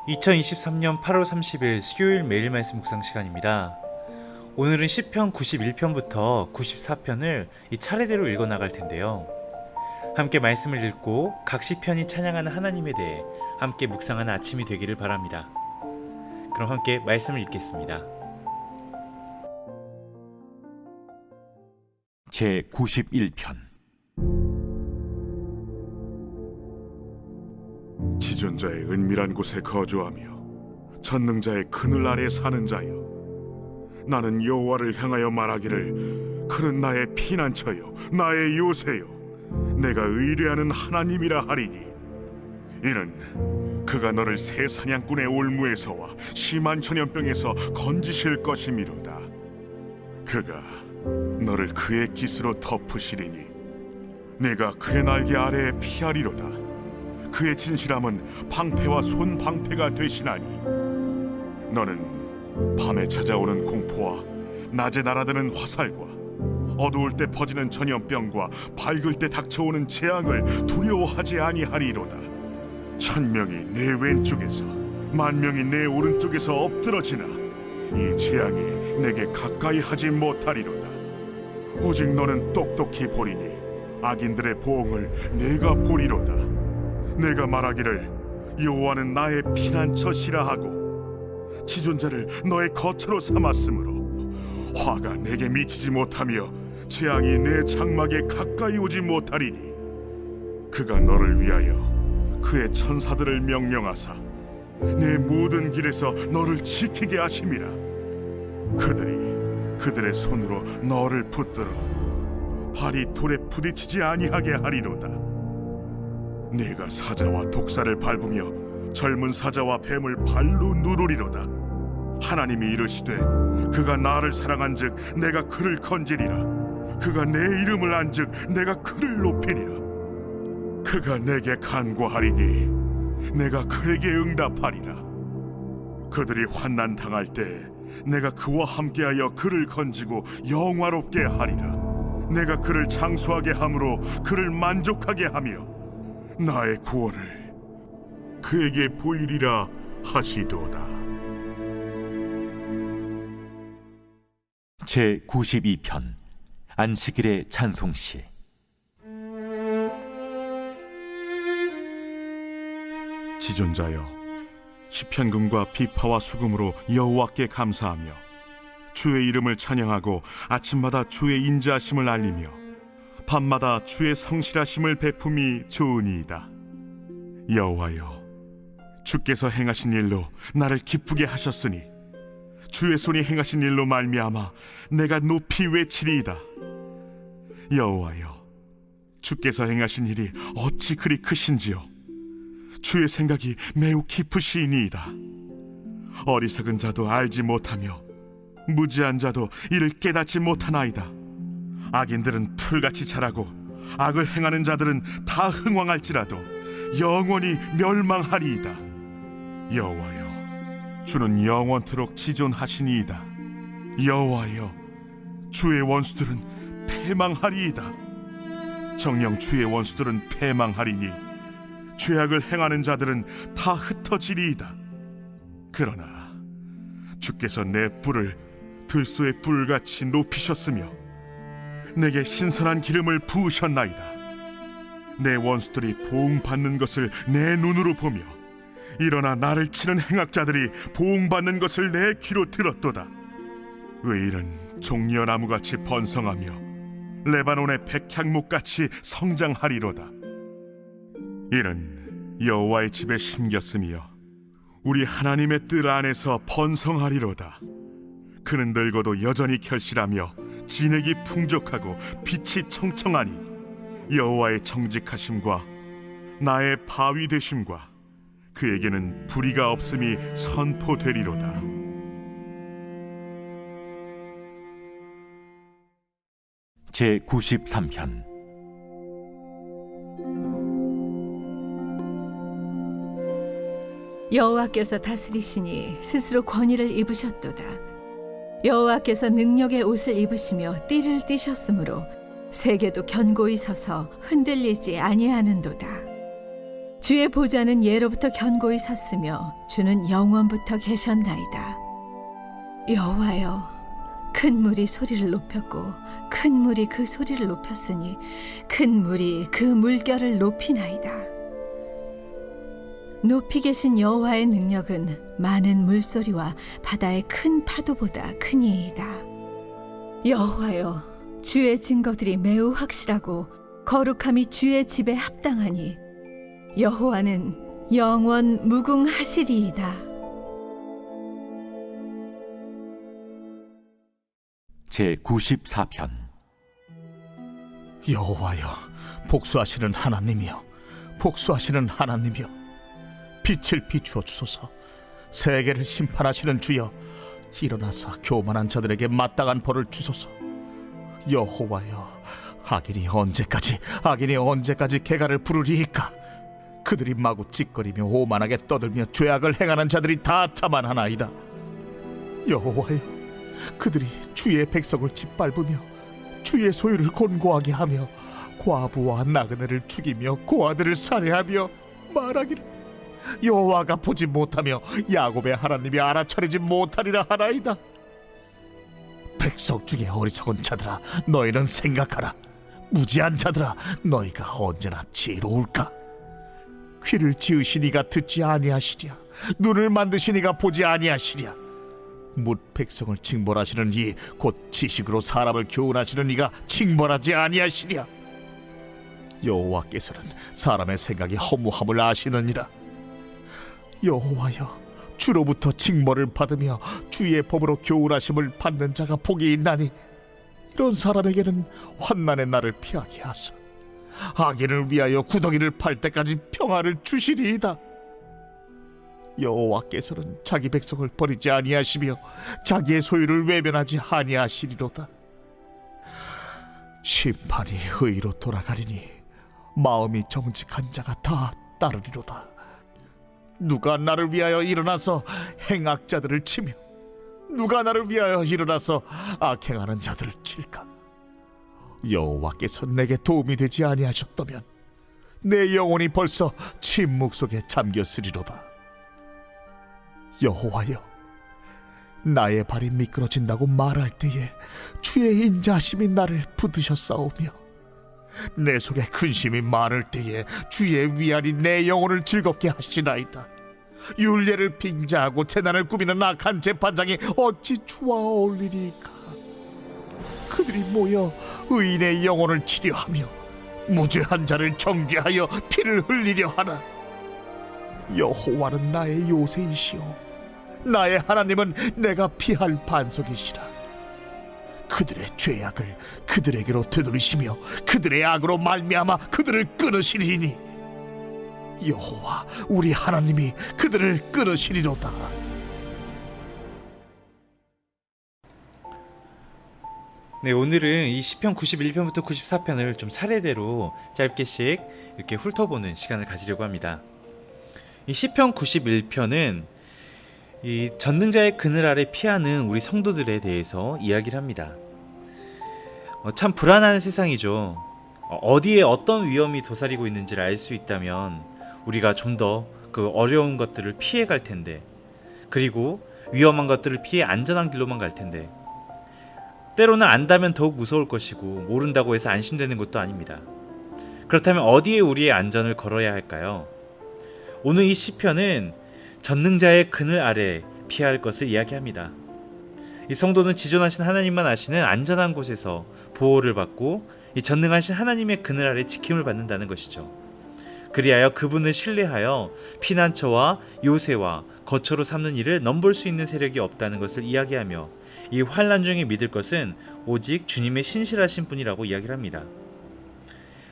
2023년 8월 30일 수요일 매일 말씀 묵상 시간입니다. 오늘은 시편 91편부터 94편을 이 차례대로 읽어 나갈 텐데요. 함께 말씀을 읽고 각 시편이 찬양하는 하나님에 대해 함께 묵상하는 아침이 되기를 바랍니다. 그럼 함께 말씀을 읽겠습니다. 제 91편. 지존자의 은밀한 곳에 거주하며 전능자의 그늘 아래 사는 자여, 나는 여호와를 향하여 말하기를 그는 나의 피난처요 나의 요새요 내가 의뢰하는 하나님이라 하리니, 이는 그가 너를 새 사냥꾼의 올무에서와 심한 전염병에서 건지실 것이미로다. 그가 너를 그의 깃으로 덮으시리니 네가 그의 날개 아래에 피하리로다. 그의 진실함은 방패와 손방패가 되시나니, 너는 밤에 찾아오는 공포와 낮에 날아드는 화살과 어두울 때 퍼지는 전염병과 밝을 때 닥쳐오는 재앙을 두려워하지 아니하리로다. 1000명이 내 왼쪽에서 10,000명이 내 오른쪽에서 엎드러지나 이 재앙이 내게 가까이 하지 못하리로다. 오직 너는 똑똑히 보리니 악인들의 보응을 내가 보리로다. 내가 말하기를 여호와는 나의 피난처시라 하고 지존자를 너의 거처로 삼았으므로 화가 내게 미치지 못하며 재앙이 내 장막에 가까이 오지 못하리니, 그가 너를 위하여 그의 천사들을 명령하사 내 모든 길에서 너를 지키게 하심이라. 그들이 그들의 손으로 너를 붙들어 발이 돌에 부딪히지 아니하게 하리로다. 네가 사자와 독사를 밟으며 젊은 사자와 뱀을 발로 누르리로다. 하나님이 이르시되 그가 나를 사랑한즉 내가 그를 건지리라. 그가 내 이름을 안즉 내가 그를 높이리라. 그가 내게 간구하리니 내가 그에게 응답하리라. 그들이 환난 당할 때 내가 그와 함께하여 그를 건지고 영화롭게 하리라. 내가 그를 장수하게 함으로 그를 만족하게 하며 나의 구원을 그에게 보이리라 하시도다. 제 92편. 안식일의 찬송시. 지존자여, 시편금과 비파와 수금으로 여호와께 감사하며 주의 이름을 찬양하고 아침마다 주의 인자하심을 알리며 밤마다 주의 성실하심을 베품이 좋으니이다. 여호와여, 주께서 행하신 일로 나를 기쁘게 하셨으니 주의 손이 행하신 일로 말미암아 내가 높이 외치리이다. 여호와여, 주께서 행하신 일이 어찌 그리 크신지요. 주의 생각이 매우 깊으시니이다. 어리석은 자도 알지 못하며 무지한 자도 이를 깨닫지 못하나이다. 악인들은 풀같이 자라고 악을 행하는 자들은 다 흥왕할지라도 영원히 멸망하리이다. 여호와여, 주는 영원토록 지존하시니이다. 여호와여, 주의 원수들은 패망하리이다. 정녕 주의 원수들은 패망하리니 죄악을 행하는 자들은 다 흩어지리이다. 그러나 주께서 내 뿔을 들소의 뿔같이 높이셨으며 내게 신선한 기름을 부으셨나이다. 내 원수들이 보응받는 것을 내 눈으로 보며 일어나 나를 치는 행악자들이 보응받는 것을 내 귀로 들었도다. 의인은 종려나무같이 번성하며 레바논의 백향목같이 성장하리로다. 이는 여호와의 집에 심겼으며 우리 하나님의 뜰 안에서 번성하리로다. 그는 늙어도 여전히 결실하며 진액이 풍족하고 빛이 청청하니 여호와의 정직하심과 나의 바위 되심과 그에게는 불의가 없음이 선포되리로다. 제 93편. 여호와께서 다스리시니 스스로 권위를 입으셨도다. 여호와께서 능력의 옷을 입으시며 띠를 띠셨으므로 세계도 견고히 서서 흔들리지 아니하는도다. 주의 보좌는 예로부터 견고히 섰으며 주는 영원부터 계셨나이다. 여호와여, 큰 물이 소리를 높였고 큰 물이 그 소리를 높였으니 큰 물이 그 물결을 높이나이다. 높이 계신 여호와의 능력은 많은 물소리와 바다의 큰 파도보다 크니이다. 여호와여, 주의 증거들이 매우 확실하고 거룩함이 주의 집에 합당하니 여호와는 영원 무궁하시리이다. 제 94편. 여호와여, 복수하시는 하나님이여, 복수하시는 하나님이여, 빛을 비추어 주소서. 세계를 심판하시는 주여, 일어나서 교만한 자들에게 마땅한 벌을 주소서. 여호와여, 악인이 언제까지 개가를 부르리이까? 그들이 마구 찌꺼리며 오만하게 떠들며 죄악을 행하는 자들이 다 자만하나이다. 여호와여, 그들이 주의 백성을 짓밟으며 주의 소유를 곤고하게 하며 과부와 나그네를 죽이며 고아들을 살해하며 말하기를 여호와가 보지 못하며 야곱의 하나님이 알아차리지 못하리라 하나이다. 백성 중에 어리석은 자들아, 너희는 생각하라. 무지한 자들아, 너희가 언제나 지혜로울까? 귀를 지으시니가 듣지 아니하시랴, 눈을 만드시니가 보지 아니하시랴. 뭇 백성을 징벌하시는 이 곧 지식으로 사람을 교훈하시는 이가 징벌하지 아니하시랴. 여호와께서는 사람의 생각이 허무함을 아시느니라. 여호와여, 주로부터 징벌을 받으며 주의 법으로 교훈하심을 받는 자가 복이 있나니 이런 사람에게는 환난의 날을 피하게 하사 악인을 위하여 구덩이를 팔 때까지 평화를 주시리이다. 여호와께서는 자기 백성을 버리지 아니하시며 자기의 소유를 외면하지 아니하시리로다. 심판이 의로 돌아가리니 마음이 정직한 자가 다 따르리로다. 누가 나를 위하여 일어나서 행악자들을 치며 누가 나를 위하여 일어나서 악행하는 자들을 칠까? 여호와께서 내게 도움이 되지 아니하셨다면 내 영혼이 벌써 침묵 속에 잠겼으리로다. 여호와여, 나의 발이 미끄러진다고 말할 때에 주의 인자하심이 나를 붙드셨사오며 내 속에 근심이 많을 때에 주의 위안이 내 영혼을 즐겁게 하시나이다. 율례를 빙자하고 재난을 꾸미는 악한 재판장이 어찌 주와 어울리리까? 그들이 모여 의인의 영혼을 치려하며 무죄한 자를 정죄하여 피를 흘리려 하나. 여호와는 나의 요새이시오, 나의 하나님은 내가 피할 반석이시라. 그들의 죄악을 그들에게로 되돌리시며 그들의 악으로 말미암아 그들을 끊으시리니 여호와 우리 하나님이 그들을 끊으시리로다. 네, 오늘은 이 시편 91편부터 94편을 좀 차례대로 짧게씩 이렇게 훑어보는 시간을 가지려고 합니다. 이 시편 91편은 이 전능자의 그늘 아래 피하는 우리 성도들에 대해서 이야기를 합니다. 참 불안한 세상이죠. 어디에 어떤 위험이 도사리고 있는지를 알 수 있다면 우리가 좀 더 그 어려운 것들을 피해 갈 텐데, 그리고 위험한 것들을 피해 안전한 길로만 갈 텐데, 때로는 안다면 더욱 무서울 것이고 모른다고 해서 안심되는 것도 아닙니다. 그렇다면 어디에 우리의 안전을 걸어야 할까요? 오늘 이 시편은 전능자의 그늘 아래 피할 것을 이야기합니다. 이 성도는 지존하신 하나님만 아시는 안전한 곳에서 보호를 받고 이 전능하신 하나님의 그늘 아래 지킴을 받는다는 것이죠. 그리하여 그분을 신뢰하여 피난처와 요새와 거처로 삼는 일을 넘볼 수 있는 세력이 없다는 것을 이야기하며 이 환난 중에 믿을 것은 오직 주님의 신실하신 분이라고 이야기를 합니다.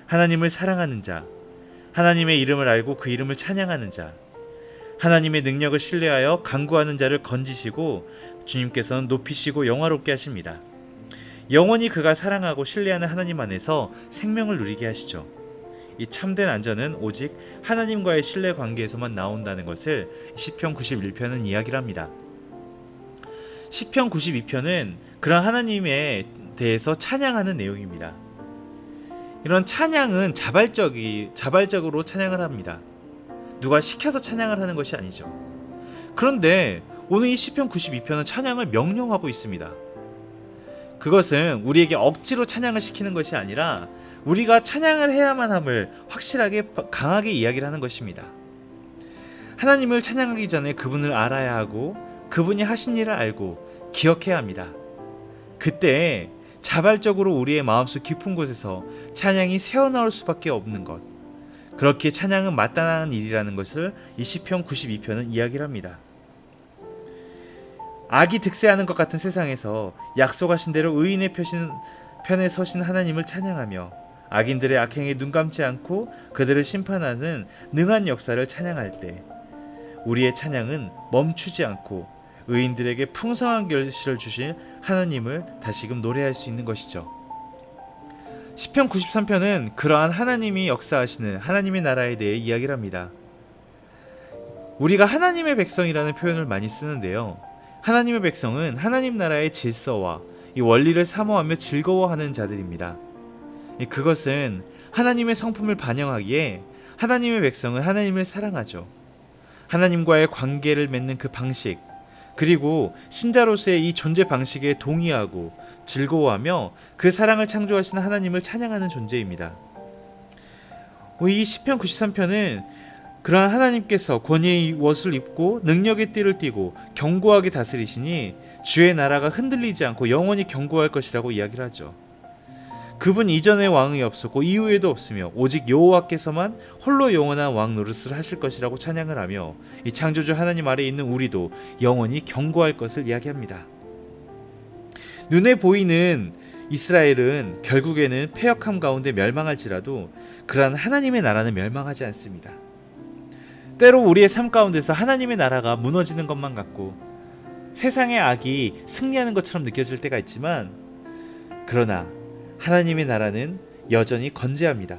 하나님을 사랑하는 자, 하나님의 이름을 알고 그 이름을 찬양하는 자, 하나님의 능력을 신뢰하여 간구하는 자를 건지시고 주님께서는 높이시고 영화롭게 하십니다. 영원히 그가 사랑하고 신뢰하는 하나님 안에서 생명을 누리게 하시죠. 이 참된 안전은 오직 하나님과의 신뢰 관계에서만 나온다는 것을 시편 91편은 이야기를 합니다. 시편 92편은 그런 하나님에 대해서 찬양하는 내용입니다. 이런 찬양은 자발적으로 찬양을 합니다. 누가 시켜서 찬양을 하는 것이 아니죠. 그런데 오늘 이 시편 92편은 찬양을 명령하고 있습니다. 그것은 우리에게 억지로 찬양을 시키는 것이 아니라 우리가 찬양을 해야만 함을 확실하게 강하게 이야기를 하는 것입니다. 하나님을 찬양하기 전에 그분을 알아야 하고 그분이 하신 일을 알고 기억해야 합니다. 그때 자발적으로 우리의 마음속 깊은 곳에서 찬양이 새어나올 수밖에 없는 것, 그렇게 찬양은 마땅한 일이라는 것을 이 시편 92편은 이야기를 합니다. 악이 득세하는 것 같은 세상에서 약속하신 대로 의인의 편에 서신 하나님을 찬양하며 악인들의 악행에 눈 감지 않고 그들을 심판하는 능한 역사를 찬양할 때 우리의 찬양은 멈추지 않고 의인들에게 풍성한 결실을 주실 하나님을 다시금 노래할 수 있는 것이죠. 시편 93편은 그러한 하나님이 역사하시는 하나님의 나라에 대해 이야기를 합니다. 우리가 하나님의 백성이라는 표현을 많이 쓰는데요. 하나님의 백성은 하나님 나라의 질서와 이 원리를 사모하며 즐거워하는 자들입니다. 그것은 하나님의 성품을 반영하기에 하나님의 백성은 하나님을 사랑하죠. 하나님과의 관계를 맺는 그 방식, 그리고 신자로서의 이 존재 방식에 동의하고 즐거워하며 그 사랑을 창조하시는 하나님을 찬양하는 존재입니다. 이 시편 93편은 그러한 하나님께서 권위의 옷을 입고 능력의 띠를 띠고 견고하게 다스리시니 주의 나라가 흔들리지 않고 영원히 견고할 것이라고 이야기를 하죠. 그분 이전에 왕이 없었고 이후에도 없으며 오직 여호와께서만 홀로 영원한 왕 노릇을 하실 것이라고 찬양을 하며 이 창조주 하나님 아래에 있는 우리도 영원히 견고할 것을 이야기합니다. 눈에 보이는 이스라엘은 결국에는 패역함 가운데 멸망할지라도 그러한 하나님의 나라는 멸망하지 않습니다. 때로 우리의 삶 가운데서 하나님의 나라가 무너지는 것만 같고 세상의 악이 승리하는 것처럼 느껴질 때가 있지만, 그러나 하나님의 나라는 여전히 건재합니다.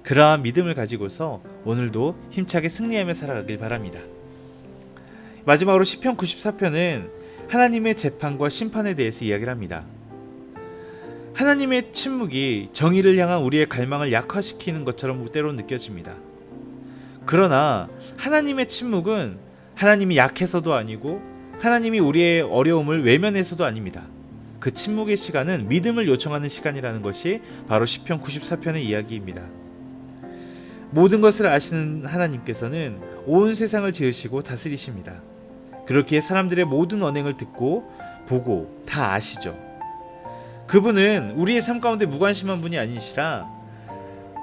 그러한 믿음을 가지고서 오늘도 힘차게 승리하며 살아가길 바랍니다. 마지막으로 시편 94편은 하나님의 재판과 심판에 대해서 이야기를 합니다. 하나님의 침묵이 정의를 향한 우리의 갈망을 약화시키는 것처럼 때로는 느껴집니다. 그러나 하나님의 침묵은 하나님이 약해서도 아니고 하나님이 우리의 어려움을 외면해서도 아닙니다. 그 침묵의 시간은 믿음을 요청하는 시간이라는 것이 바로 시편 94편의 이야기입니다. 모든 것을 아시는 하나님께서는 온 세상을 지으시고 다스리십니다. 그렇기에 사람들의 모든 언행을 듣고 보고 다 아시죠. 그분은 우리의 삶 가운데 무관심한 분이 아니시라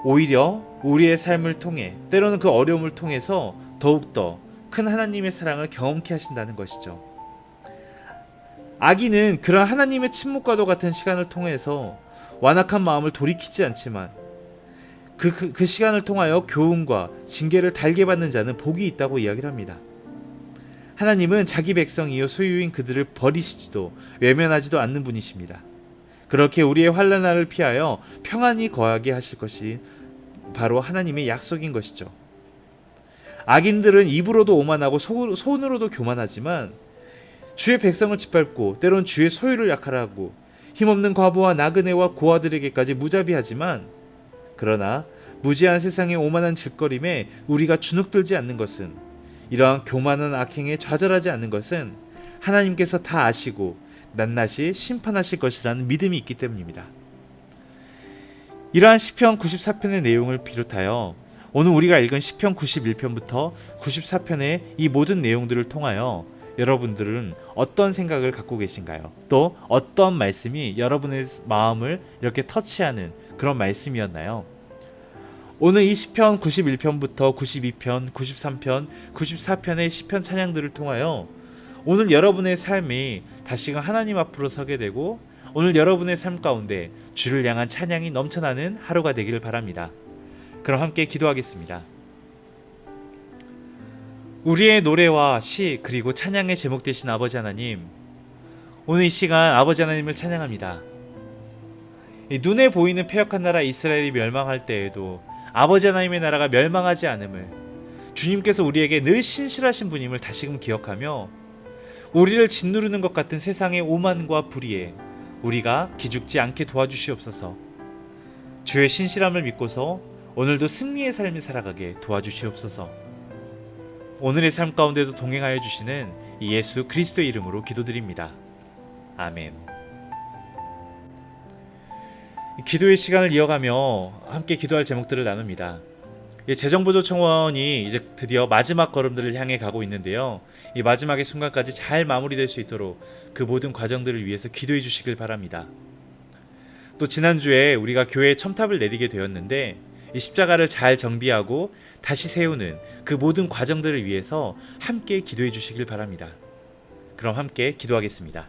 오히려 우리의 삶을 통해, 때로는 그 어려움을 통해서 더욱더 큰 하나님의 사랑을 경험케 하신다는 것이죠. 악인은 그런 하나님의 침묵과도 같은 시간을 통해서 완악한 마음을 돌이키지 않지만 그 시간을 통하여 교훈과 징계를 달게 받는 자는 복이 있다고 이야기를 합니다. 하나님은 자기 백성이요 소유인 그들을 버리시지도 외면하지도 않는 분이십니다. 그렇게 우리의 환난 날을 피하여 평안히 거하게 하실 것이 바로 하나님의 약속인 것이죠. 악인들은 입으로도 오만하고 손으로도 교만하지만 주의 백성을 짓밟고 때론 주의 소유를 약탈하고 힘없는 과부와 나그네와 고아들에게까지 무자비하지만, 그러나 무지한 세상의 오만한 짓거림에 우리가 주눅들지 않는 것은, 이러한 교만한 악행에 좌절하지 않는 것은 하나님께서 다 아시고 낱낱이 심판하실 것이라는 믿음이 있기 때문입니다. 이러한 시편 94편의 내용을 비롯하여 오늘 우리가 읽은 시편 91편부터 94편의 이 모든 내용들을 통하여 여러분들은 어떤 생각을 갖고 계신가요? 또 어떤 말씀이 여러분의 마음을 이렇게 터치하는 그런 말씀이었나요? 오늘 이 시편 91편부터 92편, 93편, 94편의 시편 찬양들을 통하여 오늘 여러분의 삶이 다시금 하나님 앞으로 서게 되고 오늘 여러분의 삶 가운데 주를 향한 찬양이 넘쳐나는 하루가 되기를 바랍니다. 그럼 함께 기도하겠습니다. 우리의 노래와 시 그리고 찬양의 제목 되신 아버지 하나님, 오늘 이 시간 아버지 하나님을 찬양합니다. 눈에 보이는 패역한 나라 이스라엘이 멸망할 때에도 아버지 하나님의 나라가 멸망하지 않음을, 주님께서 우리에게 늘 신실하신 분임을 다시금 기억하며 우리를 짓누르는 것 같은 세상의 오만과 불의에 우리가 기죽지 않게 도와주시옵소서. 주의 신실함을 믿고서 오늘도 승리의 삶을 살아가게 도와주시옵소서. 오늘의 삶 가운데도 동행하여 주시는 이 예수 그리스도의 이름으로 기도드립니다. 아멘. 기도의 시간을 이어가며 함께 기도할 제목들을 나눕니다. 재정보조청원이 이제 드디어 마지막 걸음들을 향해 가고 있는데요. 이 마지막의 순간까지 잘 마무리될 수 있도록 그 모든 과정들을 위해서 기도해 주시길 바랍니다. 또 지난주에 우리가 교회에 첨탑을 내리게 되었는데 이 십자가를 잘 정비하고 다시 세우는 그 모든 과정들을 위해서 함께 기도해 주시길 바랍니다. 그럼 함께 기도하겠습니다.